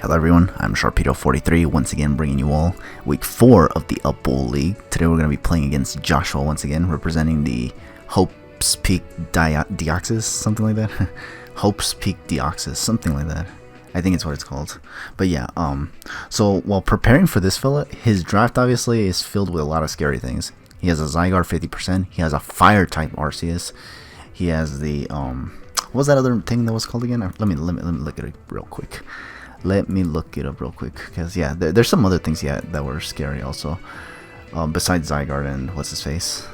Hello everyone, I'm Sharpedo43, once again bringing you all week 4 of the Up Bowl League. Today we're going to be playing against Joshua once again, representing the Hope's Peak Deoxys, something like that. Hope's Peak Deoxys, something like that. I think it's what it's called. But yeah, so while preparing for this fella, his draft obviously is filled with a lot of scary things. He has a Zygarde 50%, he has a Fire type Arceus, he has the, what was that other thing that was called again? Let me look at it real quick. Let me look it up real quick, because yeah, there's some other things that were scary also, besides Zygarde and what's his face.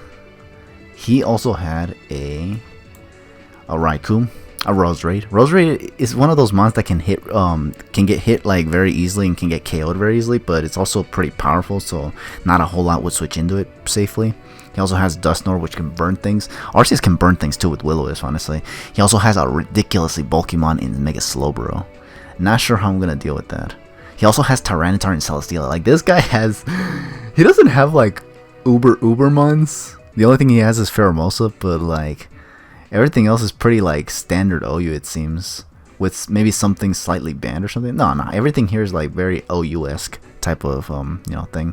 He also had a Raikou, a Roserade. Roserade is one of those mons that can get hit like very easily and can get KO'd very easily, but it's also pretty powerful, so not a whole lot would switch into it safely. He also has Dusknoir, which can burn things. Arceus can burn things too with Will-O-Wisp, honestly. He also has a ridiculously bulky mon in Mega Slowbro. Not sure how I'm gonna deal with that. He also has Tyranitar and Celesteela. Like, this guy has, he doesn't have like uber mons. The only thing he has is Pheromosa, but like everything else is pretty like standard OU, it seems, with maybe something slightly banned or something. No, everything here is like very OU-esque type of thing.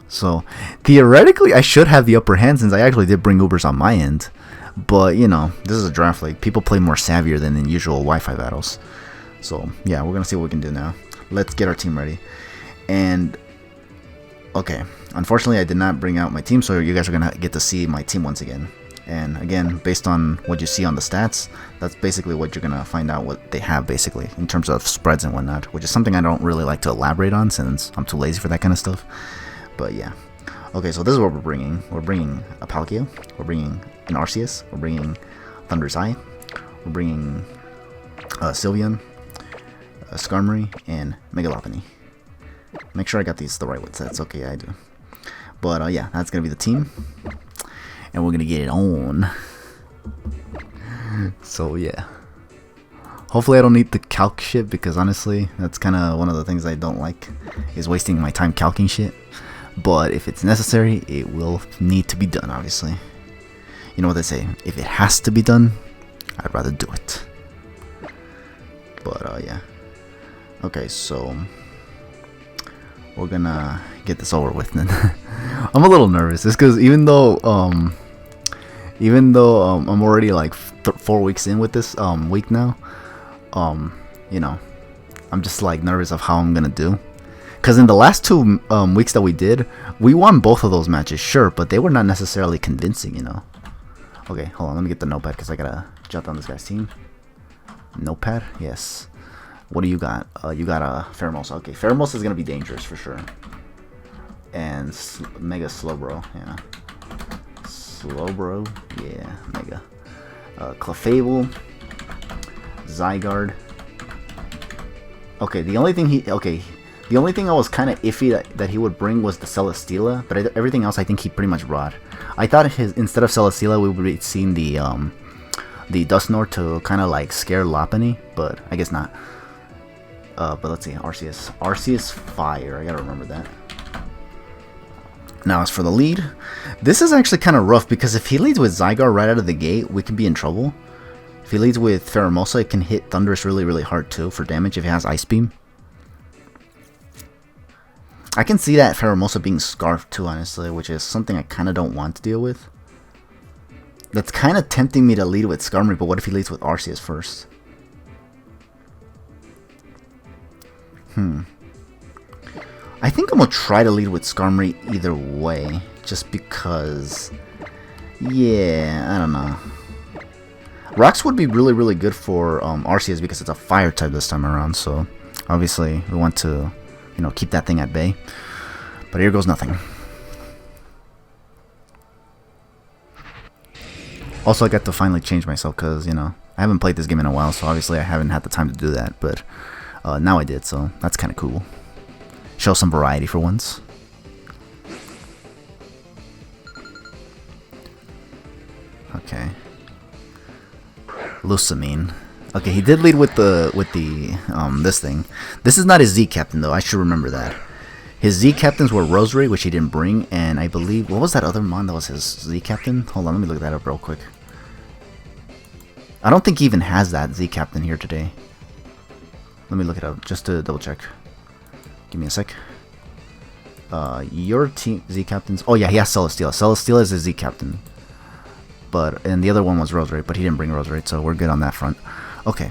So theoretically I should have the upper hand, since I actually did bring Ubers on my end, but you know, this is a draft league. People play more savvier than in usual Wi-Fi battles. So yeah, we're gonna see what we can do now. Let's get our team ready. And okay, unfortunately I did not bring out my team, so you guys are gonna get to see my team once again. And again, based on what you see on the stats, that's basically what you're gonna find out what they have, basically, in terms of spreads and whatnot, which is something I don't really like to elaborate on, since I'm too lazy for that kind of stuff. But yeah, okay, so this is what we're bringing. We're bringing a Palkia, we're bringing an Arceus, we're bringing Thunder's Eye, we're bringing Sylveon, Skarmory, and Mega Lopunny. Make sure I got these the right way. That's okay, I do. But yeah, that's gonna be the team, and we're gonna get it on. So yeah, hopefully I don't need the calc shit, because honestly that's kind of one of the things I don't like, is wasting my time calcing shit. But if it's necessary, it will need to be done, obviously. You know what they say, if it has to be done, I'd rather do it. But yeah. Okay, so we're gonna get this over with then. I'm a little nervous, just because even though I'm already like 4 weeks in with this week now, you know, I'm just like nervous of how I'm gonna do. Because in the last 2 weeks that we did, we won both of those matches, sure, but they were not necessarily convincing, you know. Okay, hold on, let me get the notepad, because I gotta jot down this guy's team. Notepad, yes. What do you got? You got a Pheromosa. Okay, Pheromosa is gonna be dangerous for sure. And Mega Slowbro, yeah. Slowbro, yeah, Mega. Clefable, Zygarde. Okay, the only thing I was kind of iffy that he would bring was the Celesteela, but everything else I think he pretty much brought. I thought instead of Celesteela we would be seeing the Dusknoir to kind of like scare Lopunny, but I guess not. But let's see, Arceus Fire, I gotta remember that. Now as for the lead, this is actually kind of rough, because if he leads with Zygarde right out of the gate, we can be in trouble. If he leads with Pheromosa, it can hit Thundurus really hard too for damage if it has Ice Beam. I can see that Pheromosa being Scarfed too, honestly, which is something I kind of don't want to deal with. That's kind of tempting me to lead with Skarmory, but what if he leads with Arceus first? I think I'm gonna try to lead with Skarmory either way, just because, yeah, I don't know. Rocks would be really good for Arceus, because it's a fire type this time around, so obviously we want to, you know, keep that thing at bay. But here goes nothing. Also, I got to finally change myself, because, you know, I haven't played this game in a while, so obviously I haven't had the time to do that, but now I did, so that's kind of cool. Show some variety for once. Okay. Lucamine. Okay, he did lead with the this thing. This is not his Z captain though. I should remember that. His Z captains were Roserade, which he didn't bring, and I believe, what was that other mon that was his Z captain? Hold on, let me look that up real quick. I don't think he even has that Z captain here today. Let me look it up just to double check. Give me a sec. Your team Z captains. Oh yeah, he has Celesteela. Celesteela is his Z captain. And the other one was Roserade, but he didn't bring Roserade, so we're good on that front. Okay.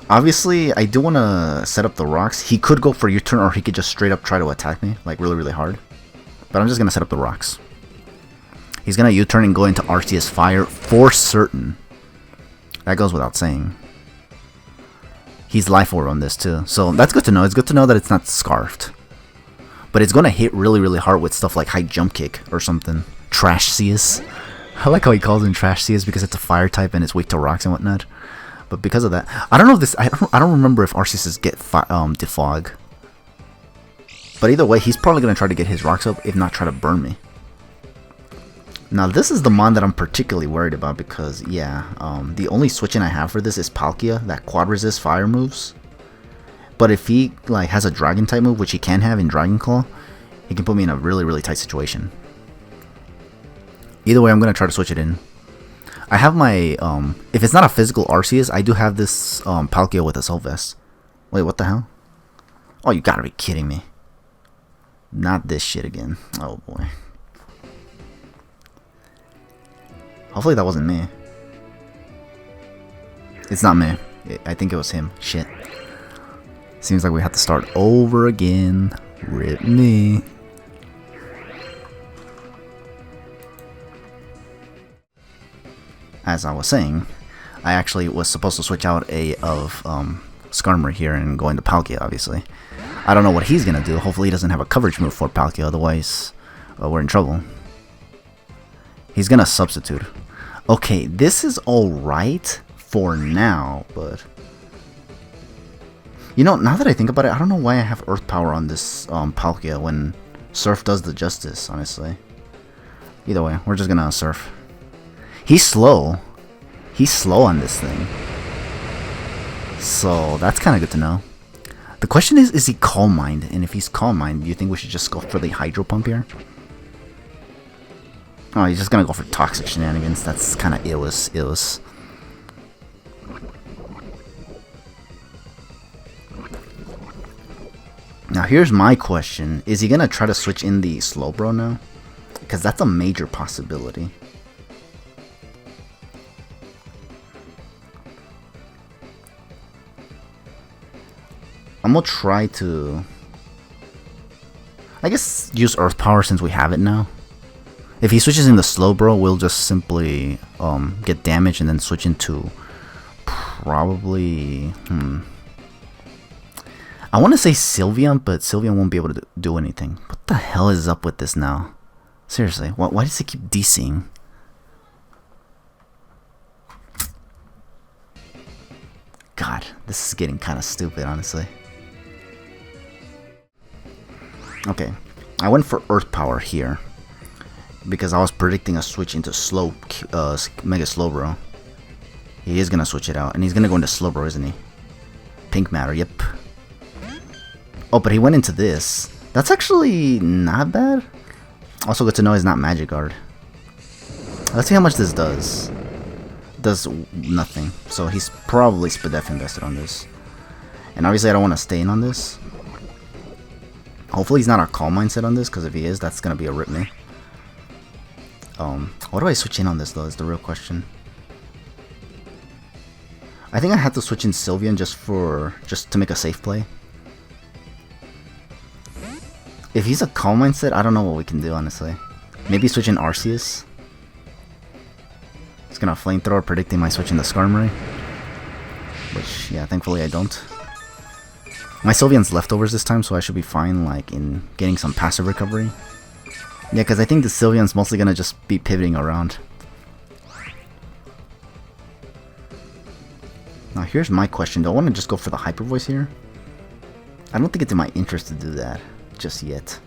Obviously, I do want to set up the rocks. He could go for U-turn, or he could just straight up try to attack me, like really, really hard. But I'm just going to set up the rocks. He's going to U-turn and go into Arceus Fire for certain. That goes without saying. He's Life Orb on this too, so that's good to know. It's good to know that it's not Scarfed. But it's going to hit really, really hard with stuff like High Jump Kick or something. Trash Seas. I like how he calls him Trash Seas because it's a fire type and it's weak to rocks and whatnot. But because of that, I don't know if this. I don't remember if Arceus get defog. But either way, he's probably gonna try to get his rocks up, if not try to burn me. Now this is the mon that I'm particularly worried about because yeah, the only switch-in I have for this is Palkia, that quad resist fire moves. But if he like has a dragon type move, which he can have in Dragon Claw, he can put me in a really, really tight situation. Either way, I'm gonna try to switch it in. I have my if it's not a physical Arceus, I do have this Palkia with a Sylveons. Wait, what the hell? Oh, you gotta be kidding me. Not this shit again. Oh boy. Hopefully that wasn't me. It's not me. I think it was him. Shit. Seems like we have to start over again. Rip me. As I was saying, I actually was supposed to switch out of Skarmory here and go into Palkia, obviously. I don't know what he's going to do. Hopefully he doesn't have a coverage move for Palkia, otherwise we're in trouble. He's going to substitute. Okay, this is alright for now, but... You know, now that I think about it, I don't know why I have Earth Power on this Palkia when Surf does the justice, honestly. Either way, we're just going to Surf. He's slow. He's slow on this thing. So, that's kind of good to know. The question is he Calm Mind? And if he's Calm Mind, do you think we should just go for the Hydro Pump here? Oh, he's just gonna go for Toxic Shenanigans. That's kind of illus. Now, here's my question. Is he gonna try to switch in the Slowbro now? Because that's a major possibility. I'm gonna try to, I guess, use Earth Power since we have it now. If he switches in the Slowbro, we'll just simply get damage and then switch into probably... I want to say Sylveon, but Sylveon won't be able to do anything. What the hell is up with this now? Seriously, why does it keep DCing? God, this is getting kind of stupid, honestly. Okay, I went for Earth Power here because I was predicting a switch into Mega Slowbro. He is gonna switch it out, and he's gonna go into Slowbro, isn't he? Pink Matter, yep. Oh, but he went into this. That's actually not bad. Also good to know he's not Magic Guard. Let's see how much this does. Does nothing. So he's probably Spadef invested on this. And obviously I don't want to stay in on this. Hopefully he's not a Calm Mindset on this, because if he is, that's going to be a rip me. What do I switch in on this though is the real question. I think I have to switch in Sylveon just to make a safe play. If he's a Calm Mindset, I don't know what we can do, honestly. Maybe switch in Arceus. It's gonna Flamethrower, predicting my switch in the Skarmory. Which, yeah, thankfully I don't. My Sylveon's leftovers this time, so I should be fine, like, in getting some passive recovery. Yeah, because I think the Sylveon's mostly gonna just be pivoting around. Now, here's my question. Do I want to just go for the Hyper Voice here? I don't think it's in my interest to do that just yet.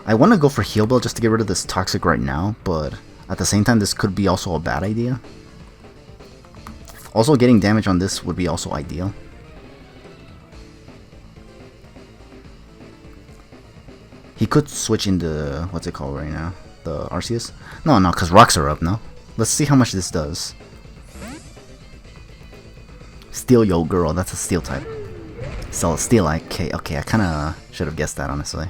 I want to go for Heal Bell just to get rid of this Toxic right now, but at the same time, this could be also a bad idea. Also, getting damage on this would be also ideal. He could switch into, what's it called right now? The Arceus? No, because rocks are up, no? Let's see how much this does. Steel Yo Girl, that's a steel type. Celesteelite, okay, I kinda should have guessed that, honestly.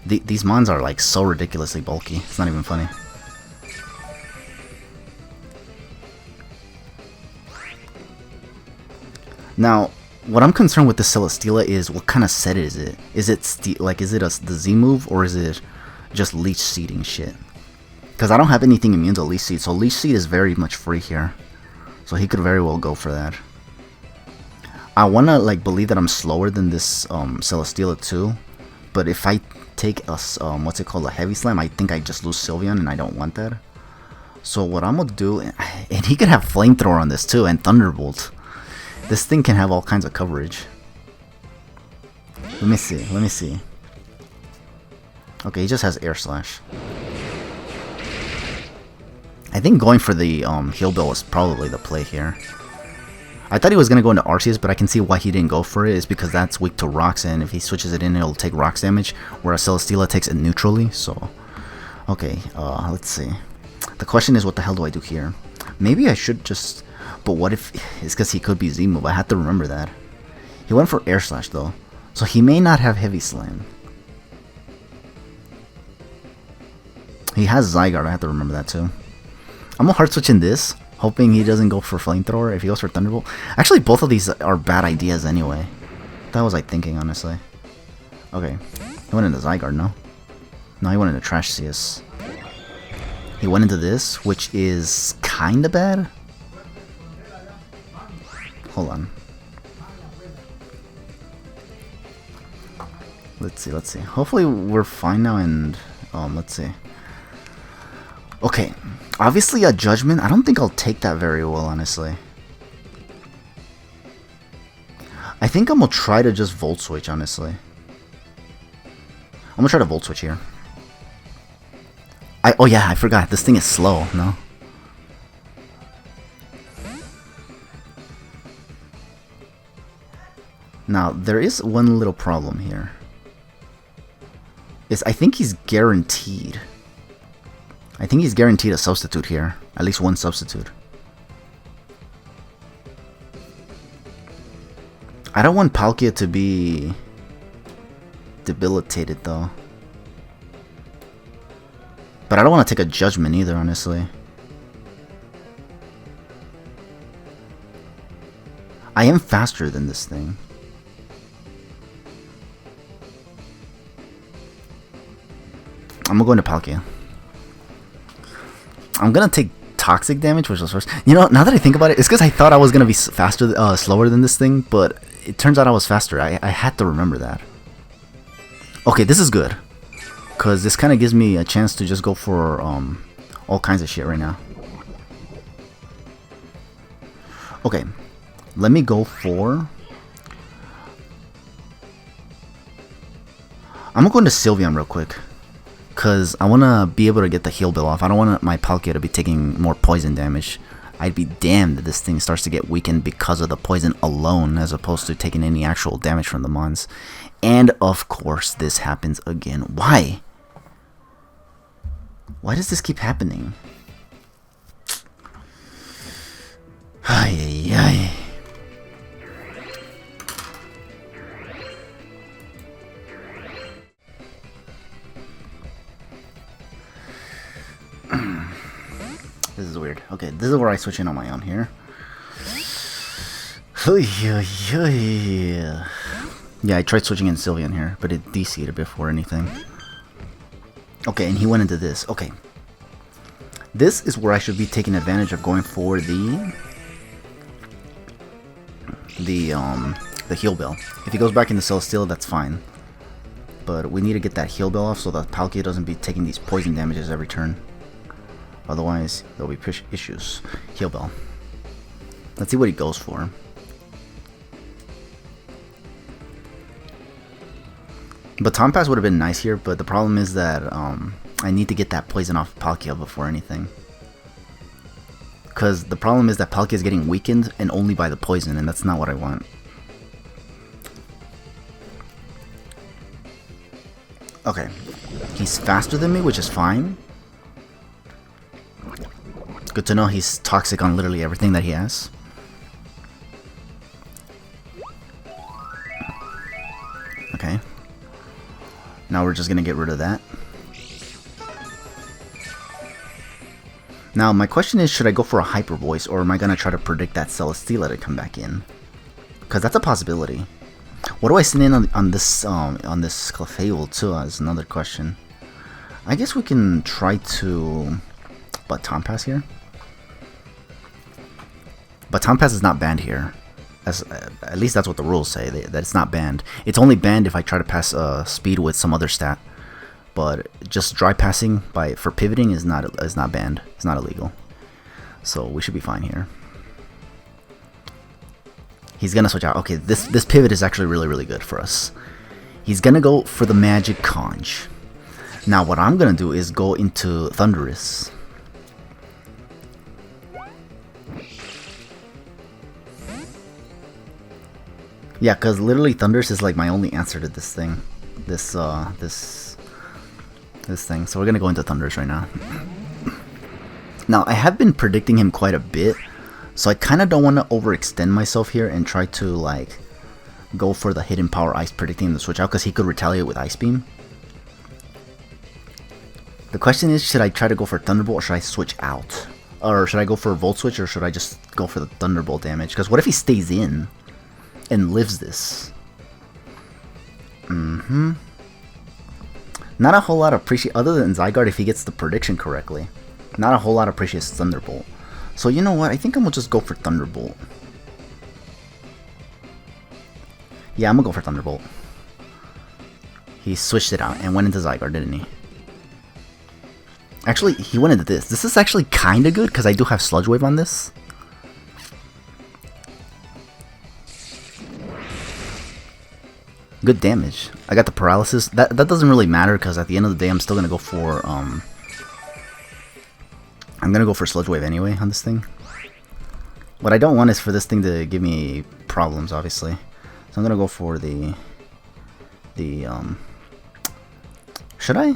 These mons are like so ridiculously bulky, it's not even funny. Now, what I'm concerned with the Celesteela is what kind of set is it? Is it the Z move, or is it just leech seeding shit? Because I don't have anything immune to leech seed, so leech seed is very much free here. So he could very well go for that. I wanna like believe that I'm slower than this Celesteela too, but if I take a what's it called, a heavy slam, I think I just lose Sylveon, and I don't want that. So what I'm gonna do, and he could have flamethrower on this too, and Thunderbolt. This thing can have all kinds of coverage. Let me see. Okay, he just has Air Slash. I think going for the Heal Bell was probably the play here. I thought he was going to go into Arceus, but I can see why he didn't go for it. It's because that's weak to rocks, and if he switches it in, it'll take rocks damage, whereas Celesteela takes it neutrally, so... Okay, let's see. The question is, what the hell do I do here? Maybe I should just... But what if... It's because he could be Z-move, I had to remember that. He went for Air Slash, though, so he may not have Heavy Slam. He has Zygarde, I have to remember that, too. I'm gonna hard switch in this, hoping he doesn't go for Flamethrower if he goes for Thunderbolt. Actually, both of these are bad ideas anyway. That was I thinking, honestly. Okay. He went into Zygarde, no? No, he went into Trash CS. He went into this, which is kinda bad. Hold on. Let's see. Hopefully we're fine now, and let's see. Okay, obviously a Judgment, I don't think I'll take that very well, honestly. I think I'm gonna try to just Volt Switch, honestly. I'm gonna try to Volt Switch here. Oh yeah, I forgot, this thing is slow, no? Now, there is one little problem here. I think he's guaranteed. I think he's guaranteed a substitute here. At least one substitute. I don't want Palkia to be debilitated though. But I don't want to take a Judgment either, honestly. I am faster than this thing. I'm gonna go into Palkia. I'm gonna take toxic damage, which was first. You know, now that I think about it, it's because I thought I was gonna be slower than this thing, but it turns out I was faster. I had to remember that. Okay, this is good, because this kind of gives me a chance to just go for all kinds of shit right now. Okay, let me go for... I'm gonna go into Sylveon real quick, because I want to be able to get the Heal Bill off. I don't want my Palkia to be taking more poison damage. I'd be damned if this thing starts to get weakened because of the poison alone, as opposed to taking any actual damage from the mons. And of course, this happens again. Why? Why does this keep happening? Ay, ay, ay. This is weird. Okay, this is where I switch in on my own here. Yeah, I tried switching in Sylveon here, but it DC'd before anything. Okay, and he went into this. Okay. This is where I should be taking advantage of going for the Heal Bell. If he goes back into Celesteela, that's fine. But we need to get that Heal Bell off so that Palkia doesn't be taking these poison damages every turn. Otherwise, there'll be issues. Heal Bell. Let's see what he goes for. Baton Pass would have been nice here, but the problem is that I need to get that poison off Palkia before anything. Because the problem is that Palkia is getting weakened and only by the poison, and that's not what I want. Okay. He's faster than me, which is fine. Good to know he's toxic on literally everything that he has. Okay. Now we're just gonna get rid of that. Now my question is, should I go for a hyper voice, or am I gonna try to predict that Celesteela to come back in? Because that's a possibility. What do I send in on this Clefable too? Is another question. I guess we can try to Baton Pass here. Baton Pass is not banned here. At least that's what the rules say, that it's not banned. It's only banned if I try to pass speed with some other stat. But just dry passing for pivoting is not banned. It's not illegal. So we should be fine here. He's gonna switch out. Okay, this pivot is actually really good for us. He's gonna go for the Magic Conch. Now what I'm gonna do is go into Thundurus. Yeah, because literally Thundurus is like my only answer to this thing. This thing. So we're going to go into Thundurus right now. Now, I have been predicting him quite a bit. So I kind of don't want to overextend myself here and try to like go for the hidden power ice, predicting him to switch out, because he could retaliate with Ice Beam. The question is, should I try to go for Thunderbolt, or should I switch out? Or should I go for a Volt Switch, or should I just go for the Thunderbolt damage? Because what if he stays in and lives this? Not a whole lot appreciate, other than Zygarde if he gets the prediction correctly. Not a whole lot appreciates Thunderbolt. So you know what? I think I'm gonna just go for Thunderbolt. Yeah, I'm gonna go for Thunderbolt. He switched it out and went into Zygarde, didn't he? Actually, he went into this. This is actually kind of good because I do have Sludge Wave on this. Good damage. I got the paralysis. That doesn't really matter because at the end of the day, I'm still gonna go for I'm gonna go for Sludge Wave anyway on this thing. What I don't want is for this thing to give me problems, obviously. So I'm gonna go for the should I?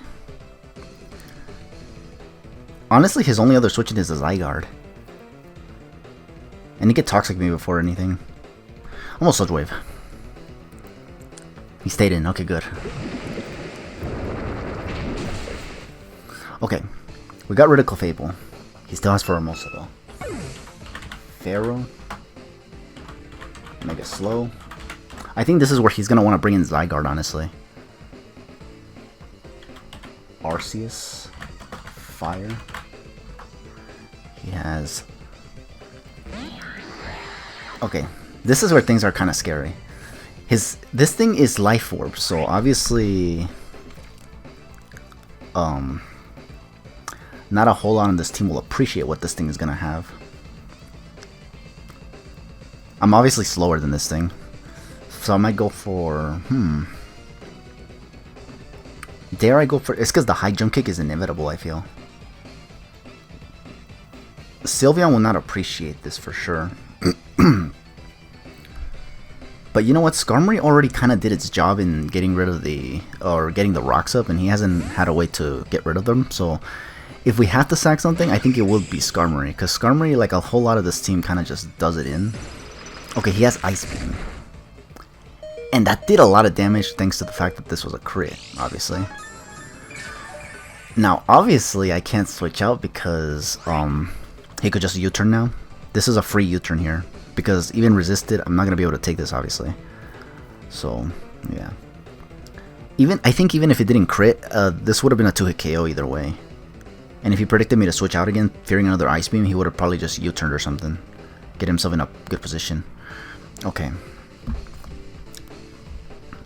Honestly, his only other switching is a Zygarde. And he get Toxic me before anything. Almost Sludge Wave. He stayed in. Okay, good. Okay. We got rid of Clefable. He still has Pheromosa though. Pharaoh. Mega Slow. I think this is where he's going to want to bring in Zygarde, honestly. Arceus. Fire. He has... Okay. This is where things are kind of scary. This thing is Life Orb, so obviously... not a whole lot on this team will appreciate what this thing is going to have. I'm obviously slower than this thing. So I might go for... Dare I go for... It's because the high jump kick is inevitable, I feel. Sylveon will not appreciate this for sure. But you know what? Skarmory already kind of did its job in getting rid of the... Or getting the rocks up, and he hasn't had a way to get rid of them, so... If we have to sack something, I think it will be Skarmory. Because Skarmory, like a whole lot of this team, kind of just does it in. Okay, he has Ice Beam. And that did a lot of damage thanks to the fact that this was a crit, obviously. Now, obviously, I can't switch out because he could just U-turn now. This is a free U-turn here. Because even resisted, I'm not going to be able to take this, obviously. So, yeah. I think even if it didn't crit, this would have been a 2-hit KO either way. And if he predicted me to switch out again, fearing another Ice Beam, he would have probably just U-turned or something. Get himself in a good position. Okay.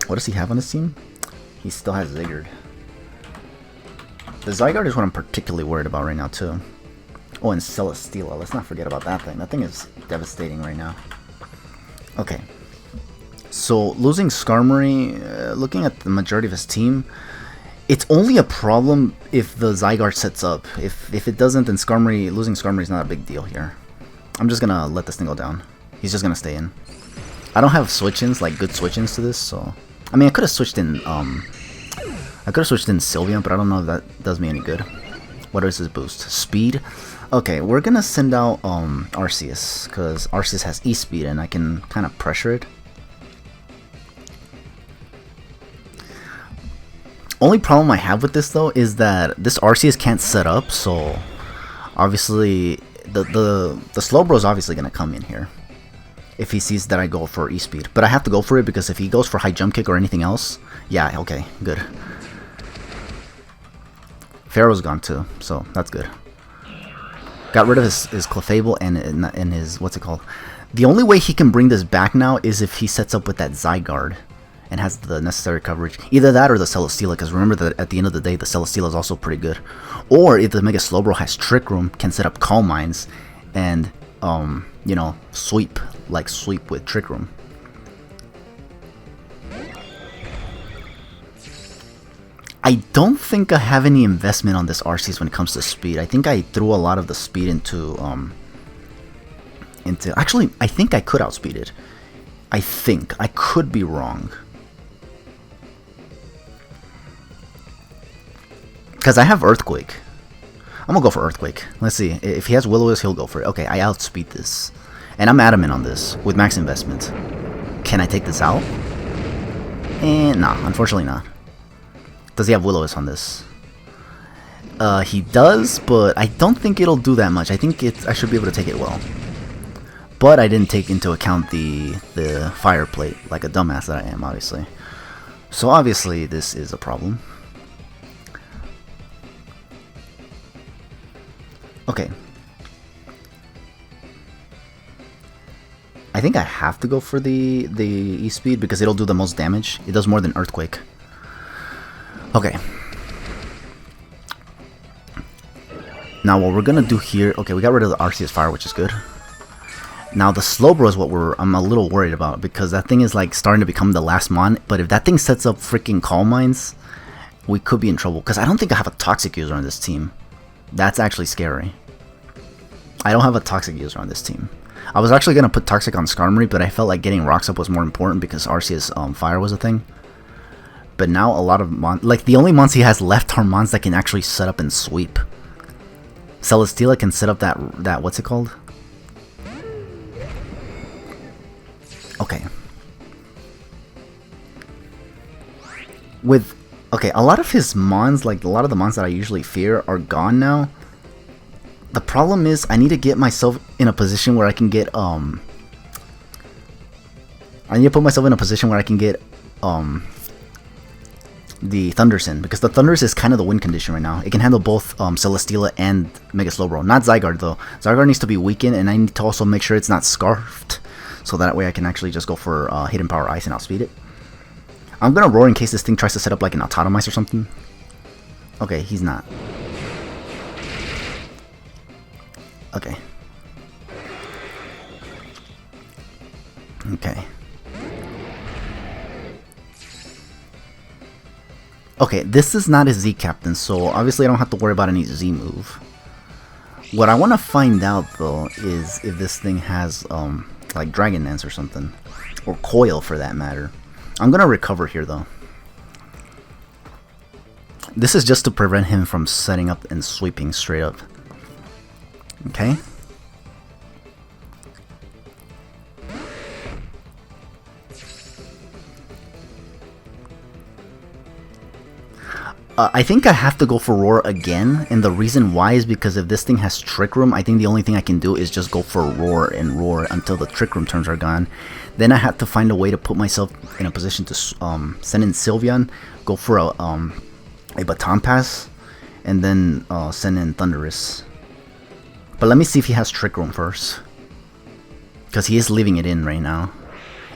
What does he have on his team? He still has Zygarde. The Zygarde is what I'm particularly worried about right now, too. Oh, and Celesteela. Let's not forget about that thing. That thing is devastating right now. Okay. So, losing Skarmory, looking at the majority of his team, it's only a problem if the Zygarde sets up. If it doesn't, then losing Skarmory is not a big deal here. I'm just gonna let this thing go down. He's just gonna stay in. I don't have switch-ins, like good switch-ins to this, so... I mean, I could have switched in, I I could have switched in Sylveon, but I don't know if that does me any good. What is his boost? Speed? Okay, we're gonna send out Arceus, because Arceus has E-Speed and I can kind of pressure it. Only problem I have with this though is that this Arceus can't set up, so obviously the Slowbro is obviously gonna come in here if he sees that I go for E-Speed. But I have to go for it because if he goes for high jump kick or anything else, yeah, okay, good. Pharaoh's gone too, so that's good. Got rid of his Clefable and his, what's it called? The only way he can bring this back now is if he sets up with that Zygarde and has the necessary coverage. Either that or the Celesteela, because remember that at the end of the day, the Celesteela is also pretty good. Or if the Mega Slowbro has Trick Room, can set up Calm Minds and, you know, sweep with Trick Room. I don't think I have any investment on this Arceus when it comes to speed. I think I threw a lot of the speed into actually, I think I could outspeed it. I think. I could be wrong. Because I have Earthquake. I'm going to go for Earthquake. Let's see. If he has Will-O-Wisp, he'll go for it. Okay, I outspeed this. And I'm adamant on this with max investment. Can I take this out? Nah, unfortunately not. Does he have Will-O-Wisp on this? He does, but I don't think it'll do that much. I think I should be able to take it well. But I didn't take into account the Fire Plate, like a dumbass that I am, obviously. So obviously this is a problem. Okay. I think I have to go for the E-Speed because it'll do the most damage. It does more than Earthquake. Okay. Now what we're gonna do here, okay, we got rid of the Arceus Fire, which is good. Now the Slowbro is what I'm a little worried about, because that thing is like starting to become the last mon, but if that thing sets up freaking Calm Minds, we could be in trouble, because I don't think I have a Toxic user on this team. That's actually scary. I don't have a Toxic user on this team. I was actually gonna put Toxic on Skarmory, but I felt like getting Rocks up was more important because Arceus Fire was a thing. But now a lot of like the only mons he has left are mons that can actually set up and sweep. Celesteela can set up that what's it called? Okay. Okay, a lot of his mons, like a lot of the mons that I usually fear, are gone now. The problem is I need to get myself in a position where I can get I need to put myself in a position where I can get the Thundersin, because the Thundurus is kind of the win condition right now. It can handle both Celesteela and Mega Slowbro. Not Zygarde though. Zygarde needs to be weakened, and I need to also make sure it's not Scarfed, so that way I can actually just go for Hidden Power Ice and outspeed it. I'm gonna roar in case this thing tries to set up like an Autotomize or something. Okay, he's not. Okay. Okay. Okay, this is not a Z Captain, so obviously I don't have to worry about any Z move. What I want to find out though is if this thing has like Dragon Dance or something, or Coil for that matter. I'm gonna recover here though. This is just to prevent him from setting up and sweeping straight up. Okay. I think I have to go for Roar again, and the reason why is because if this thing has Trick Room, I think the only thing I can do is just go for Roar and Roar until the Trick Room turns are gone. Then I have to find a way to put myself in a position to send in Sylveon, go for a Baton Pass, and then send in Thundurus. But let me see if he has Trick Room first, because he is leaving it in right now.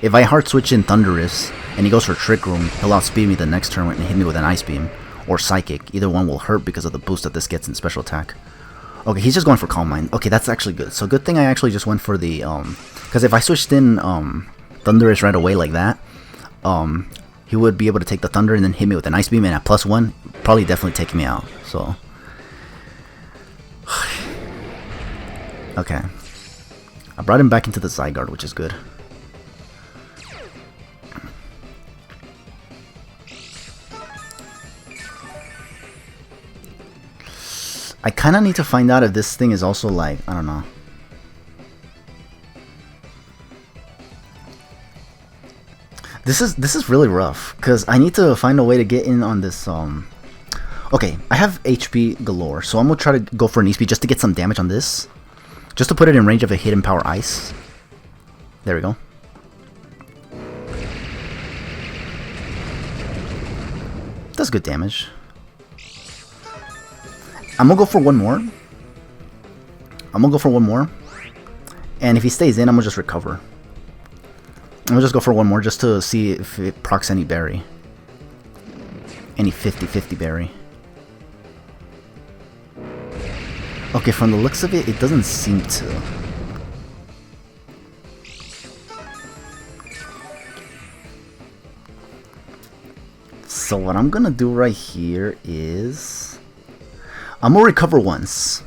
If I hard switch in Thundurus and he goes for Trick Room, he'll outspeed me the next turn and hit me with an Ice Beam. Or Psychic. Either one will hurt because of the boost that this gets in special attack. Okay, he's just going for Calm Mind. Okay, that's actually good. So good thing I actually just went for the because if I switched in Thundurus right away like that, he would be able to take the Thunder and then hit me with an Ice Beam, and at +1, probably definitely take me out. So okay, I brought him back into the Zygarde, which is good. I kind of need to find out if this thing is also like, I don't know. This is really rough because I need to find a way to get in on this. Okay, I have HP galore, so I'm gonna try to go for an E-speed just to get some damage on this, just to put it in range of a hidden power ice. There we go. Does good damage. I'm gonna go for one more. And if he stays in, I'm gonna just recover. I'm gonna just go for one more just to see if it procs any berry. Any 50-50 berry. Okay, from the looks of it, it doesn't seem to. So what I'm gonna do right here is I'm gonna recover once.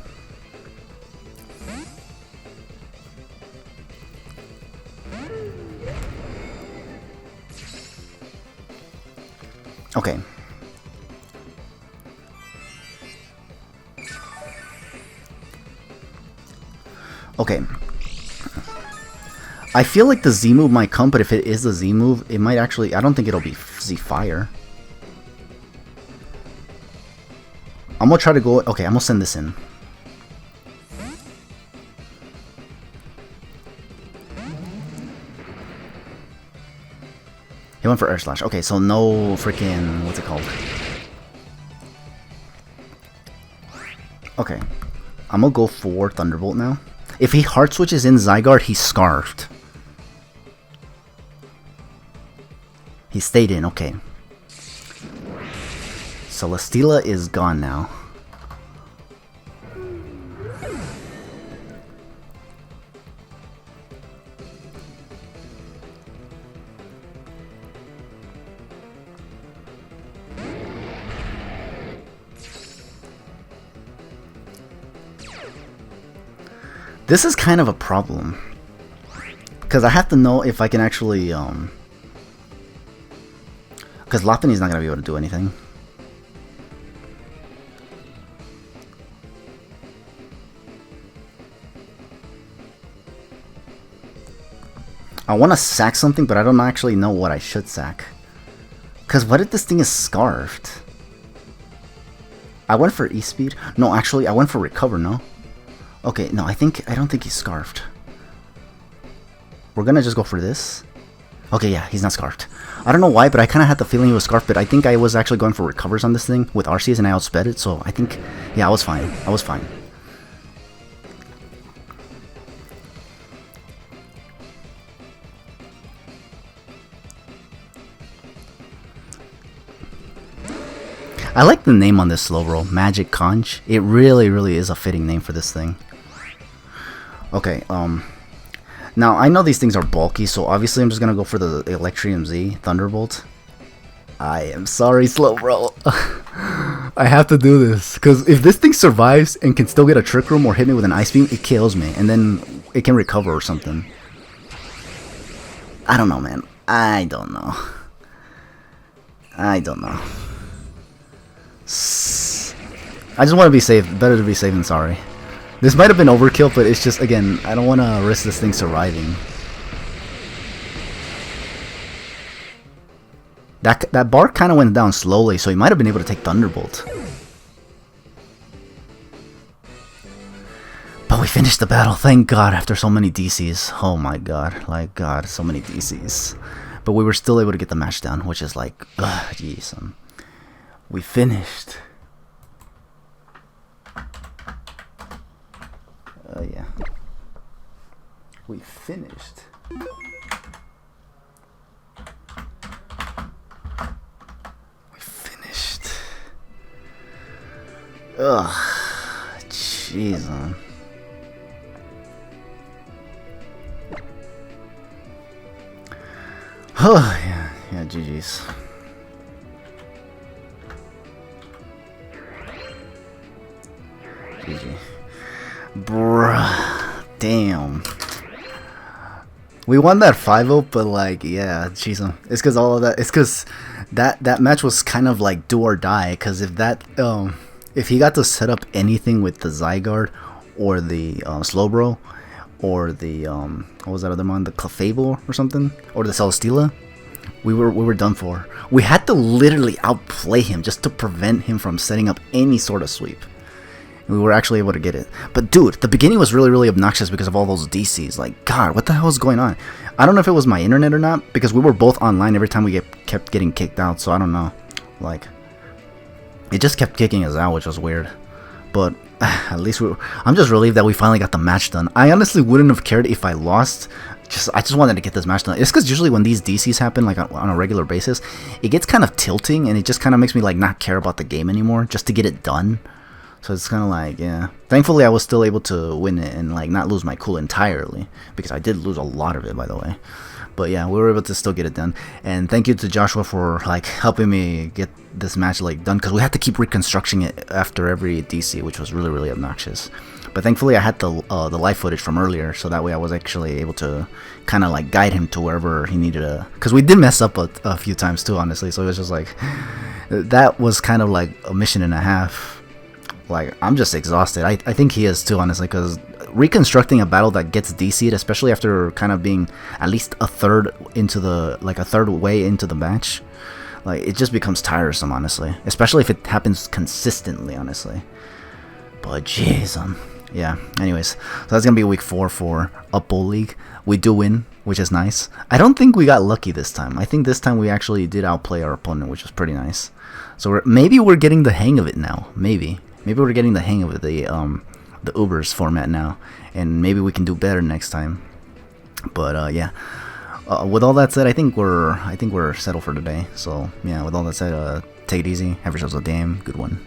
Okay. Okay. I feel like the Z move might come, but if it is the Z move, it might actually... I don't think it'll be Z Fire. I'm gonna try to go... Okay, I'm gonna send this in. He went for Air Slash. Okay, so no freaking... What's it called? Okay. I'm gonna go for Thunderbolt now. If he hard switches in Zygarde, he's scarfed. He stayed in, okay. Celesteela is gone now. This is kind of a problem, because I have to know if I can actually, because Lopunny's not going to be able to do anything. I want to sack something, but I don't actually know what I should sack. Because what if this thing is scarfed? I went for E-Speed. No, actually, I went for Recover, no? Okay, no, I don't think he's scarfed. We're gonna just go for this. Okay, yeah, he's not scarfed. I don't know why, but I kind of had the feeling he was scarfed, but I think I was actually going for recovers on this thing with Arceus and I outsped it, so I think, yeah, I was fine. I was fine. I like the name on this Slowbro, Magic Conch. It really, really is a fitting name for this thing. Okay, now I know these things are bulky, so obviously I'm just gonna go for the Electrium Z, Thunderbolt. I am sorry, Slowbro. I have to do this, because if this thing survives and can still get a Trick Room or hit me with an Ice Beam, it kills me, and then it can recover or something. I don't know, man. I don't know. I don't know. I just want to be safe. Better to be safe than sorry. This might have been overkill, but it's just, again, I don't want to risk this thing surviving. That bar kind of went down slowly, so he might have been able to take Thunderbolt. But we finished the battle, thank God, after so many DCs. Oh my God, like God, so many DCs. But we were still able to get the match down, which is like, jeez. We finished. Yeah. We finished. We finished. Ugh. Jeez, man. Oh, yeah, GG's. GG. Bruh, damn. We won that 5-0, but like, yeah, jeez, it's because all of that. It's because that match was kind of like do or die. Because if if he got to set up anything with the Zygarde or the Slowbro or the what was that other one, the Clefable or something, or the Celesteela, we were done for. We had to literally outplay him just to prevent him from setting up any sort of sweep. We were actually able to get it. But dude, the beginning was really obnoxious because of all those DCs. Like, God, what the hell is going on? I don't know if it was my internet or not, because we were both online every time we kept getting kicked out, so I don't know. Like, it just kept kicking us out, which was weird. But at least I'm just relieved that we finally got the match done. I honestly wouldn't have cared if I lost. I just wanted to get this match done. It's because usually when these DCs happen, like on a regular basis, it gets kind of tilting, and it just kind of makes me like not care about the game anymore, just to get it done. So it's kind of like, yeah. Thankfully, I was still able to win it and like not lose my cool entirely, because I did lose a lot of it, by the way. But yeah, we were able to still get it done. And thank you to Joshua for like helping me get this match like done, because we had to keep reconstructing it after every DC, which was really obnoxious. But thankfully, I had the live footage from earlier, so that way I was actually able to kind of like guide him to wherever he needed to. Because we did mess up a few times too, honestly. So it was just like, that was kind of like a mission and a half. Like, I'm just exhausted. I think he is too, honestly, because reconstructing a battle that gets DC'd, especially after kind of being at least a third way into the match, like, it just becomes tiresome, honestly. Especially if it happens consistently, honestly. But jeez, yeah. Anyways, so that's gonna be week 4 for Up Bowl League. We do win, which is nice. I don't think we got lucky this time. I think this time we actually did outplay our opponent, which was pretty nice. So maybe we're getting the hang of it now. Maybe we're getting the hang of it, the Ubers format now, and maybe we can do better next time. But yeah, with all that said, I think we're settled for today. So yeah, with all that said, take it easy, have yourselves a damn good one.